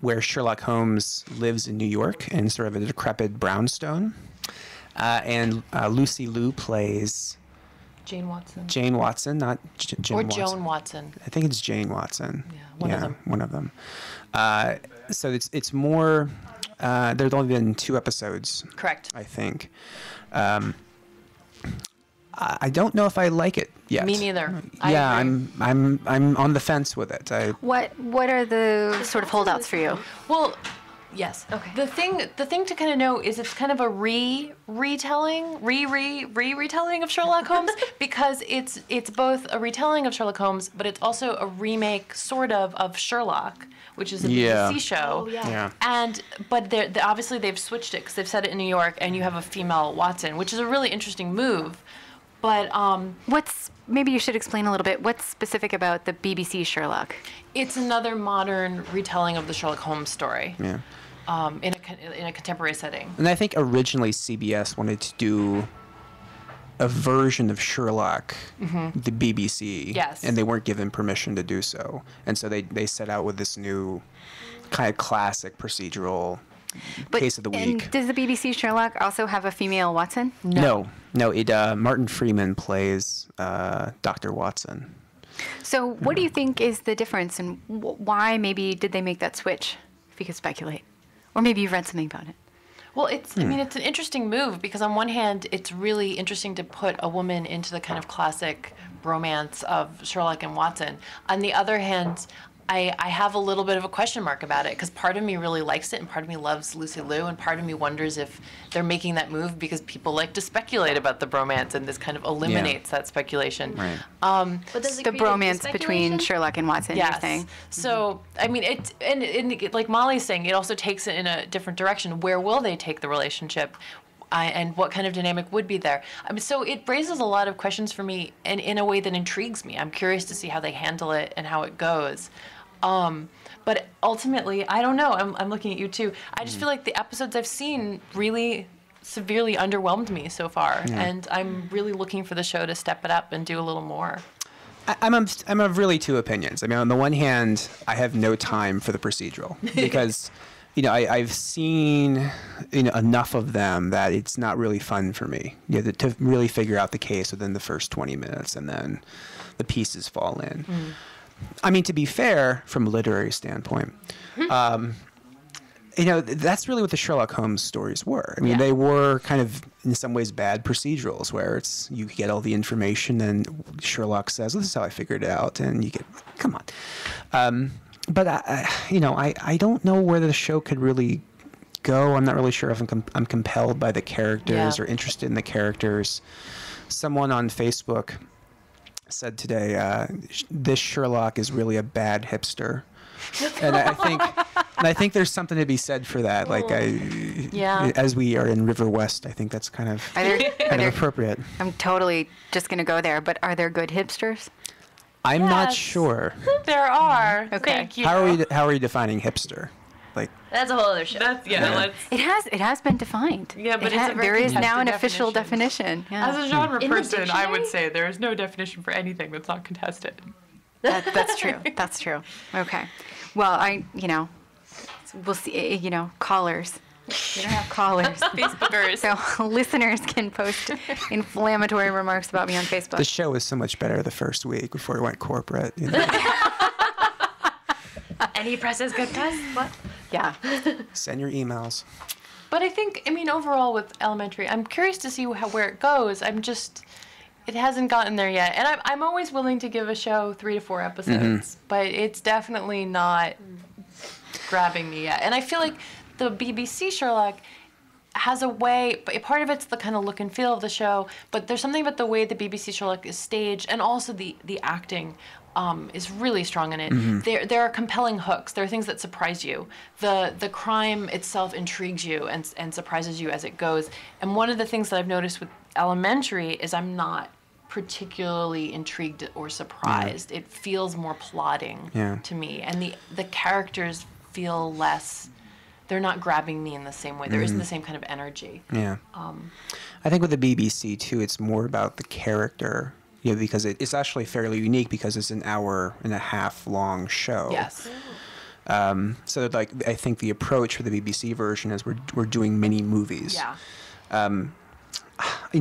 S2: where Sherlock Holmes lives in New York in sort of a decrepit brownstone. And Lucy Liu plays
S3: Jane Watson.
S2: Jane Watson, not Jane
S3: Or
S2: Watson.
S3: Joan Watson.
S2: I think it's Jane Watson.
S3: Yeah, one of them.
S2: One of them. So it's more. There's only been 2 episodes.
S3: Correct.
S2: I think. I don't know if I like it yet.
S3: Me neither.
S2: Yeah, I'm on the fence with it.
S1: What are the sort of holdouts for you?
S3: Well, yes.
S4: Okay.
S3: The thing to kind of know is it's kind of a retelling of Sherlock Holmes because it's both a retelling of Sherlock Holmes, but it's also a remake sort of Sherlock, which is a BBC show.
S4: Oh, yeah.
S2: Yeah.
S3: But obviously they've switched it because they've set it in New York, and you have a female Watson, which is a really interesting move. But
S1: maybe you should explain a little bit. What's specific about the BBC Sherlock?
S3: it's another modern retelling of the Sherlock Holmes story.
S2: Yeah.
S3: In a contemporary setting.
S2: And I think originally CBS wanted to do a version of Sherlock, the BBC.
S3: Yes.
S2: And they weren't given permission to do so. And so they set out with this new kind of classic procedural case of the week.
S1: And does the BBC Sherlock also have a female Watson?
S2: No. Martin Freeman plays Dr. Watson.
S1: So what do you think is the difference, and why maybe did they make that switch, if you could speculate? Or maybe you've read something about it.
S3: Well, it's an interesting move because on one hand, it's really interesting to put a woman into the kind of classic romance of Sherlock and Watson. On the other hand, I have a little bit of a question mark about it because part of me really likes it and part of me loves Lucy Liu and part of me wonders if they're making that move because people like to speculate about the bromance and this kind of eliminates that speculation.
S2: Right.
S4: But does it
S1: The
S4: create
S1: bromance
S4: speculation?
S1: between Sherlock and Watson,
S3: Yes.
S1: you're saying?
S3: So, I mean, and like Molly's saying, it also takes it in a different direction. Where will they take the relationship? And what kind of dynamic would be there? I mean, so it raises a lot of questions for me and in a way that intrigues me. I'm curious to see how they handle it and how it goes. But ultimately, I don't know. I'm looking at you too. I just feel like the episodes I've seen really severely underwhelmed me so far, and I'm really looking for the show to step it up and do a little more.
S2: I'm of really two opinions. I mean, on the one hand, I have no time for the procedural because, I've seen enough of them that it's not really fun for me. To really figure out the case within the first 20 minutes, and then the pieces fall in. I mean, to be fair, from a literary standpoint, that's really what the Sherlock Holmes stories were. I mean, they were kind of, in some ways, bad procedurals where you get all the information and Sherlock says, "This is how I figured it out," and you get, come on. But I don't know where the show could really go. I'm not really sure if I'm compelled by the characters or interested in the characters. Someone on Facebook said today, this Sherlock is really a bad hipster. And I think there's something to be said for that. Like as we are in River West, I think that's kind of appropriate.
S1: I'm totally just going to go there, but are there good hipsters?
S2: I'm not sure.
S3: There are.
S1: Okay.
S3: Thank you.
S2: How are you defining hipster? Like,
S4: That's a whole other show.
S1: It has been defined.
S3: Yeah, but
S1: there is now an official definition. Yeah.
S3: As a genre
S4: In the
S3: person, I would
S4: dictionary?
S3: say there is no definition for anything that's not contested.
S1: That's true. That's true. Okay. Well, we'll see, callers. We don't have callers.
S3: Facebookers.
S1: So listeners can post inflammatory remarks about me on Facebook.
S2: The show was so much better the first week before we went corporate.
S4: Any press is good press? What?
S1: Yeah.
S2: Send your emails.
S3: But I think, overall with Elementary, I'm curious to see where it goes. It hasn't gotten there yet. And I'm always willing to give a show 3 to 4 episodes, but it's definitely not grabbing me yet. And I feel like the BBC Sherlock has a way, but part of it's the kind of look and feel of the show, but there's something about the way the BBC Sherlock is staged, and also the acting is really strong in it. There are compelling hooks. There are things that surprise you. The crime itself intrigues you and surprises you as it goes. And one of the things that I've noticed with Elementary is I'm not particularly intrigued or surprised. It feels more plodding to me, and the characters feel less. They're not grabbing me in the same way. There isn't the same kind of energy.
S2: Yeah. I think with the BBC too, it's more about the character, because it's actually fairly unique because it's an hour and a half long show.
S3: Yes.
S2: So I think the approach for the BBC version is we're doing mini movies.
S3: Yeah.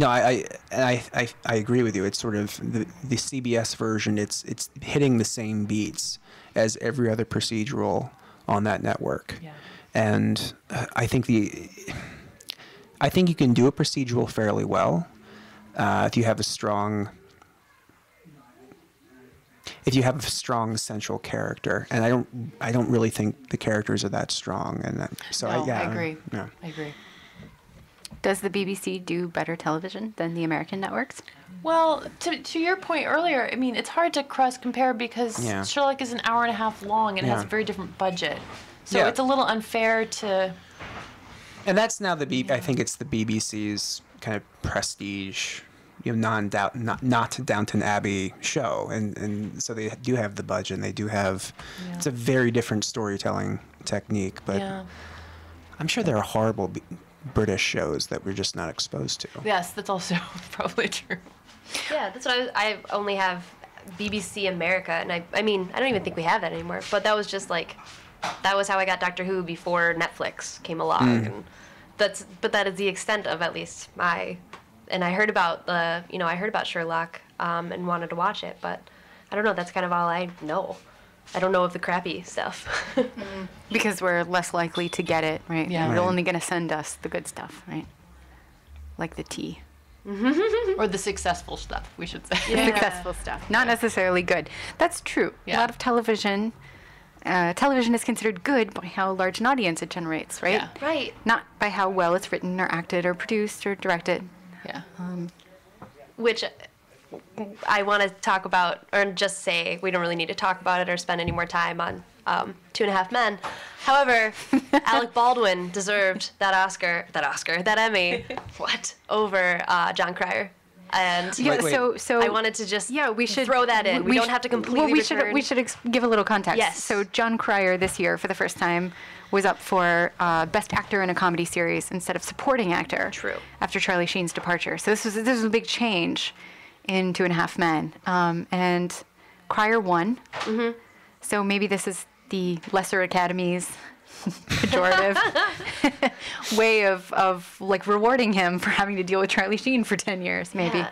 S2: I agree with you. It's sort of the CBS version. It's hitting the same beats as every other procedural on that network.
S3: Yeah.
S2: And I think you can do a procedural fairly well if you have a strong central character. And I don't really think the characters are that strong. And I
S3: agree.
S2: Yeah.
S3: I agree.
S1: Does the BBC do better television than the American networks?
S3: Well, to your point earlier, it's hard to cross compare because Sherlock is an hour and a half long and it has a very different budget. So it's a little unfair to...
S2: And that's now I think it's the BBC's kind of prestige, not Downton Abbey show. And so they do have the budget and they do have... Yeah. It's a very different storytelling technique, but I'm sure there are horrible British shows that we're just not exposed to.
S3: Yes, that's also probably true.
S4: Yeah, that's what I only have BBC America, and I don't even think we have that anymore. But that was just that was how I got Doctor Who before Netflix came along, and that is the extent of at least my. And I heard about Sherlock, and wanted to watch it, but I don't know. That's kind of all I know. I don't know of the crappy stuff.
S1: Because we're less likely to get it, right?
S3: Yeah.
S1: They're only going to send us the good stuff, right? Like the tea.
S3: Or the successful stuff, we should say.
S1: The successful stuff. Not necessarily good. That's true.
S3: Yeah.
S1: A lot of television is considered good by how large an audience it generates, right?
S3: Yeah.
S4: Right.
S1: Not by how well it's written or acted or produced or directed.
S3: Yeah.
S4: Which I want to talk about, or just say we don't really need to talk about it or spend any more time on 2.5 Men. However, Alec Baldwin deserved that Emmy, over John Cryer. And
S2: Wait.
S1: So
S4: I wanted to just
S1: we should
S4: throw that in. We don't have to completely return.
S1: We should give a little context.
S4: Yes.
S1: So John Cryer this year, for the first time, was up for Best Actor in a Comedy Series instead of Supporting Actor.
S4: True. After
S1: Charlie Sheen's departure. So this was a big change in 2.5 Men. And Cryer won. Mm-hmm. So maybe this is the lesser Academy's pejorative way of rewarding him for having to deal with Charlie Sheen for 10 years, maybe.
S4: Yeah.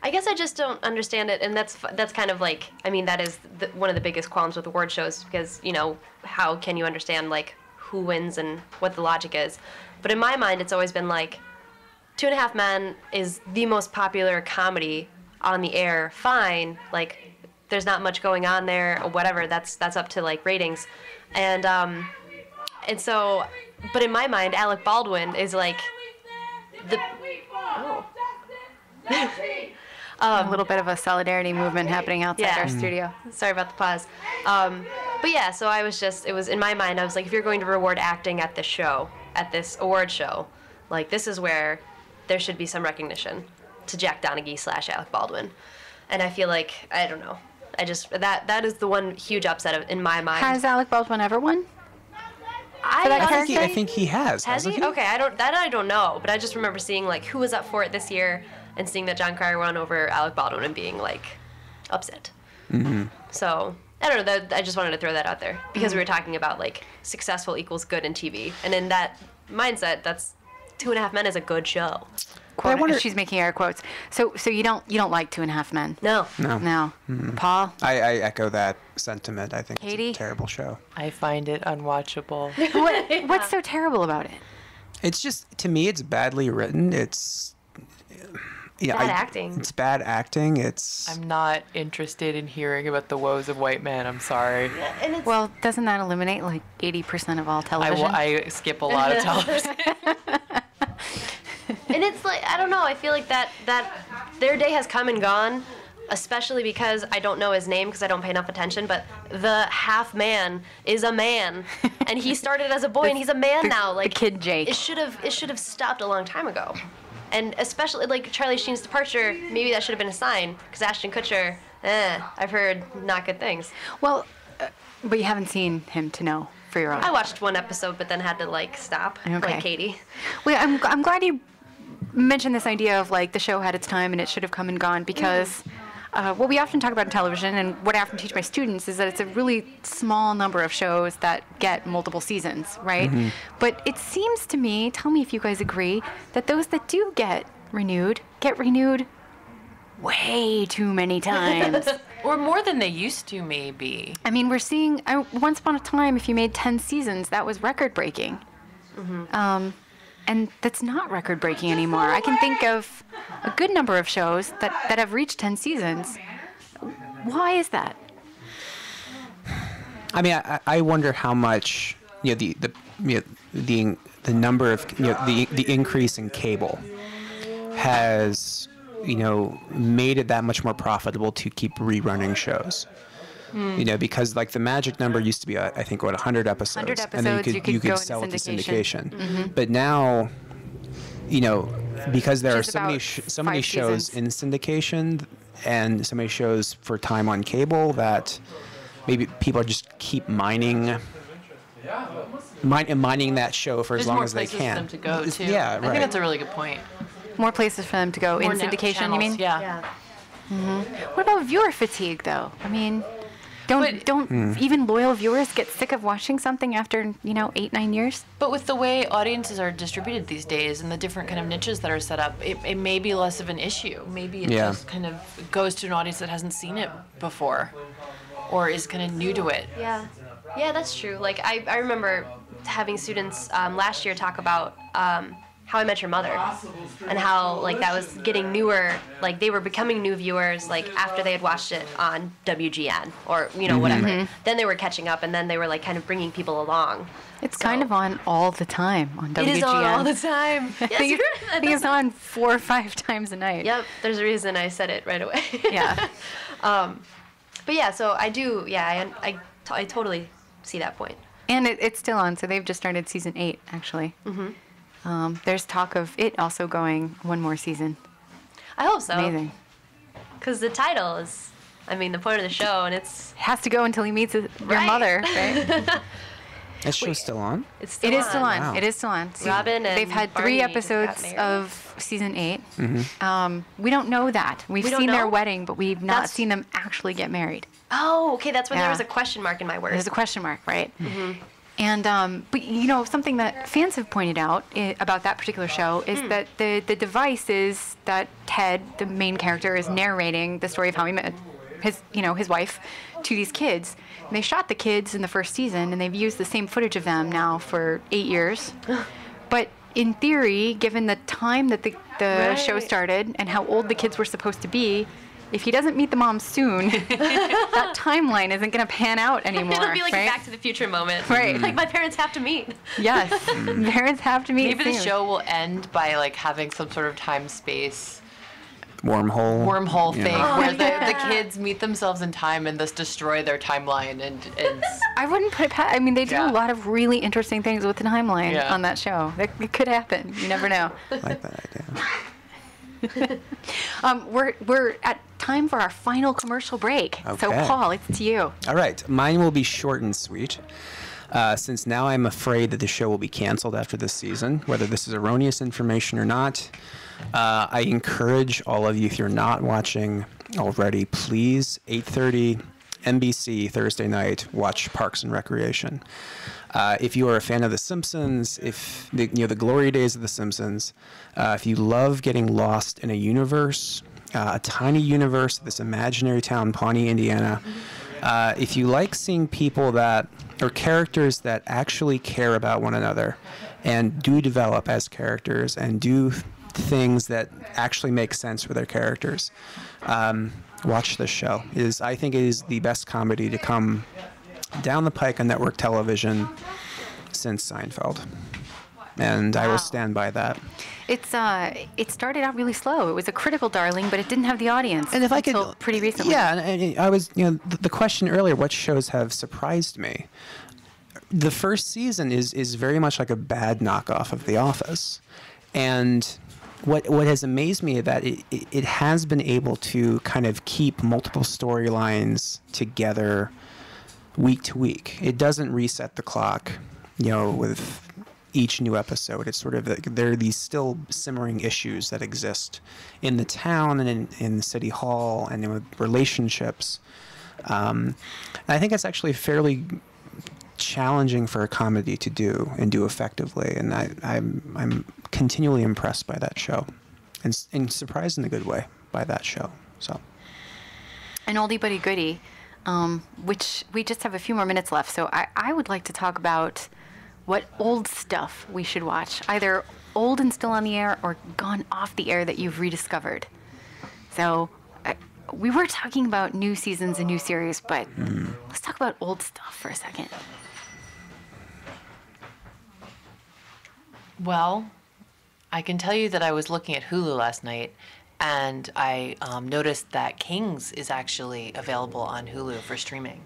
S4: I guess I just don't understand it, and that's kind of that is one of the biggest qualms with award shows, because how can you understand who wins and what the logic is? But in my mind, it's always been 2.5 Men is the most popular comedy on the air. Fine, there's not much going on there or whatever. That's up to ratings, and so, but in my mind, Alec Baldwin is a
S1: little bit of a solidarity movement happening outside our studio.
S4: Sorry about the pause. But yeah, so it was in my mind, I was if you're going to reward acting at this show, at this award show, this is where there should be some recognition to Jack Donaghy / Alec Baldwin. And I feel I don't know. I just, that is the one huge upset in my mind.
S1: Has Alec Baldwin ever won?
S2: I think he has.
S4: Has he? Okay, I don't know, but I just remember seeing who was up for it this year, and seeing that John Cryer won over Alec Baldwin and being upset. Mm-hmm. So I don't know. I just wanted to throw that out there because we were talking about like successful equals good in TV, and in that mindset, that's 2.5 Men is a good show.
S1: Quote, she's making air quotes. So you don't like 2.5 Men?
S4: No.
S1: No. Paul?
S2: I echo that sentiment. I think
S1: Katie?
S2: it's a terrible show.
S3: I find it unwatchable.
S1: What's so terrible about it?
S2: It's just, to me, it's badly written. It's
S4: Bad acting.
S2: It's bad acting. It's
S3: I'm not interested in hearing about the woes of white men. I'm sorry.
S4: And it's,
S1: Well, doesn't that eliminate like 80% of all television?
S3: I skip a lot of television.
S4: and it's like, I don't know. I feel like that their day has come and gone, especially because I don't know his name because I don't pay enough attention, but the half man is a man. And he started as a boy and he's a man now. Like
S1: the kid Jake.
S4: It should have stopped a long time ago. And especially like Charlie Sheen's departure, maybe that should have been a sign because Ashton Kutcher, I've heard not good things.
S1: Well, but you haven't seen him to know for your own.
S4: I watched one episode but then had to like stop,
S1: Okay.
S4: like Katie.
S1: Well, I'm glad you mentioned this idea of like the show had its time and it should have come and gone because what we often talk about in television and what I often teach my students is that it's a really small number of shows that get multiple seasons, right? But it seems to me, tell me if you guys agree, that those that do get renewed way too many times.
S3: Or more than they used to, maybe.
S1: I mean, we're seeing, once upon a time, if you made 10 seasons, that was record-breaking. And that's not record-breaking anymore. I can think of a good number of shows that have reached 10 seasons. Why is that?
S2: I mean, I wonder how much the number of the increase in cable has made it that much more profitable to keep rerunning shows. Because like the magic number used to be, I think, 100 episodes.
S1: 100
S2: and then
S1: episodes,
S2: you could
S1: go
S2: sell it
S1: into
S2: to
S1: syndication.
S2: syndication. But now, because there
S1: Which is
S2: are
S1: about
S2: so many
S1: 5
S2: shows
S1: seasons.
S2: in syndication and so many shows for time on cable that maybe people just keep mining that show for as long as they
S3: There's more places
S2: can.
S3: for them to go, too.
S2: Yeah,
S3: I think that's a really good point.
S1: More places for them to go
S3: More
S1: in
S3: network
S1: syndication, you
S3: channels,
S1: mean?
S3: Yeah.
S1: What about viewer fatigue, though? I mean, don't even loyal viewers get sick of watching something after 8-9 years?
S3: But with the way audiences are distributed these days and the different kind of niches that are set up, it may be less of an issue. Maybe it just kind of goes to an audience that hasn't seen it before or is kind of new to it.
S4: Yeah, that's true. Like I remember having students last year talk about How I Met Your Mother and how like that was getting newer, like they were becoming new viewers like after they had watched it on WGN or whatever. Then they were catching up and then they were like kind of bringing people along.
S1: It's kind of on all the time on WGN.
S4: It is on all the time.
S1: I think it's on 4 or 5 times a night.
S4: Yep, there's a reason I said it right away.
S1: Yeah.
S4: But yeah, so I do, I totally see that point.
S1: And it's still on, so they've just started season 8, actually. There's talk of it also going one more season.
S4: I hope so.
S1: Amazing.
S4: Because the title is, the point of the show, and it's...
S1: It has to go until he meets your
S4: Right.
S1: mother, right?
S2: That show's still on?
S4: It's still
S1: It is still on.
S2: Wow.
S1: It is still on.
S4: Robin and
S1: they've had
S4: Barney
S1: 3
S4: got
S1: episodes
S4: married.
S1: of season 8. We don't know that. We've
S4: We don't
S1: seen their
S4: know?
S1: wedding, but we've not
S4: That's-
S1: seen them actually get married.
S4: Oh, okay, that's when there
S1: Yeah.
S4: was a question mark in my words.
S1: There's a question mark, right? And but something that fans have pointed out about that particular show is that the device is that Ted, the main character, is narrating the story of how he met his wife to these kids. And they shot the kids in the first season, and they've used the same footage of them now for 8 years. But in theory, given the time that the show
S4: Right.
S1: started and how old the kids were supposed to be, if he doesn't meet the mom soon, that timeline isn't going to pan out anymore.
S4: It'll be like
S1: right?
S4: a Back to the Future moment.
S1: Right.
S4: Like my parents have to meet.
S1: Yes, parents have to meet.
S3: Maybe the
S1: soon.
S3: show will end by like having some sort of time-space
S2: Wormhole
S3: thing where the kids meet themselves in time and thus destroy their timeline and
S1: I wouldn't put it past. I mean, they do
S3: Yeah.
S1: a lot of really interesting things with the timeline
S3: Yeah.
S1: on that show. It could happen. You never know.
S2: I like that idea.
S1: We're at time for our final commercial break. So,
S2: Okay.
S1: Paul, it's to you.
S2: All right, mine will be short and sweet. Since now I'm afraid that the show will be canceled after this season, whether this is erroneous information or not, I encourage all of you, if you're not watching already, please, 8:30 NBC Thursday night, watch Parks and Recreation. If you are a fan of The Simpsons, if the glory days of The Simpsons, if you love getting lost in a universe, a tiny universe, this imaginary town, Pawnee, Indiana, if you like seeing people or characters that actually care about one another and do develop as characters and do things that actually make sense for their characters, watch this show. I think it is the best comedy to come down the pike on network television since Seinfeld. And I will stand by that.
S1: It started out really slow. It was a critical darling, but it didn't have the audience
S2: and if I could,
S1: pretty recently.
S2: Yeah, and I was, the question earlier, what shows have surprised me? The first season is very much like a bad knockoff of The Office. And what has amazed me is that it has been able to kind of keep multiple storylines together week to week. It doesn't reset the clock, with each new episode. It's sort of there are these still simmering issues that exist in the town and in the city hall and in relationships. And I think it's actually fairly challenging for a comedy to do and do effectively. And I'm continually impressed by that show, and surprised in a good way by that show. So,
S1: an oldie but a goodie, which we just have a few more minutes left. So I would like to talk about what old stuff we should watch, either old and still on the air or gone off the air that you've rediscovered. So we were talking about new seasons and new series, but let's talk about old stuff for a second.
S3: Well, I can tell you that I was looking at Hulu last night, and I noticed that Kings is actually available on Hulu for streaming.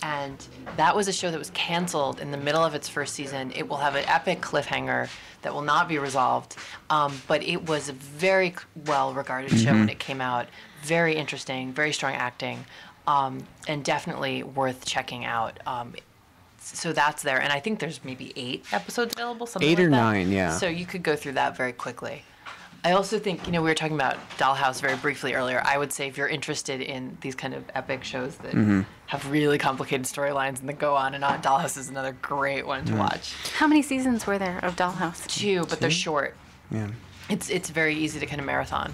S3: And that was a show that was canceled in the middle of its first season. It will have an epic cliffhanger that will not be resolved. But it was a very well-regarded show when it came out. Very interesting, very strong acting, and definitely worth checking out. So that's there. And I think there's maybe 8 episodes available, something
S2: 8
S3: like
S2: or
S3: that.
S2: 9, yeah.
S3: So you could go through that very quickly. I also think, we were talking about Dollhouse very briefly earlier. I would say if you're interested in these kind of epic shows that have really complicated storylines and that go on and on, Dollhouse is another great one to watch.
S1: How many seasons were there of Dollhouse?
S3: 2, but they're short.
S2: Yeah.
S3: It's very easy to kind of marathon.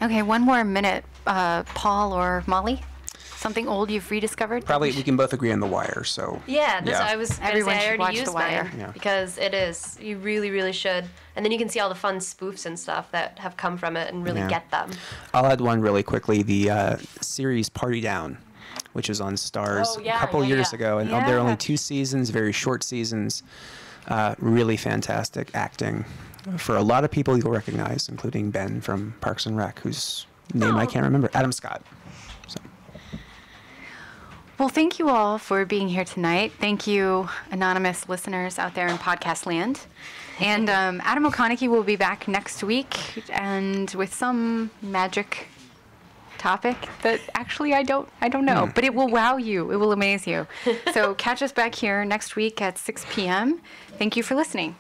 S1: Okay, one more minute. Paul or Molly? Something old you've rediscovered?
S2: Probably we can both agree on The Wire, so.
S4: Yeah,
S2: Yeah.
S4: I was going to
S1: Everyone
S4: say I
S1: should
S4: already
S1: watch
S4: used
S1: The Wire.
S4: mine
S2: Yeah.
S4: because it is. You really, really should. And then you can see all the fun spoofs and stuff that have come from it and really
S2: Yeah.
S4: get them.
S2: I'll add one really quickly. The series Party Down, which was on Starz
S3: Oh, yeah,
S2: a couple
S3: yeah,
S2: years
S3: yeah.
S2: ago. And there are only 2 seasons, very short seasons. Really fantastic acting for a lot of people you'll recognize, including Ben from Parks and Rec, whose name I can't remember. Adam Scott. So.
S1: Well, thank you all for being here tonight. Thank you, anonymous listeners out there in podcast land. And Adam O'Conaghey will be back next week, and with some magic topic that actually I don't know, but it will wow you. It will amaze you. So catch us back here next week at 6 p.m. Thank you for listening.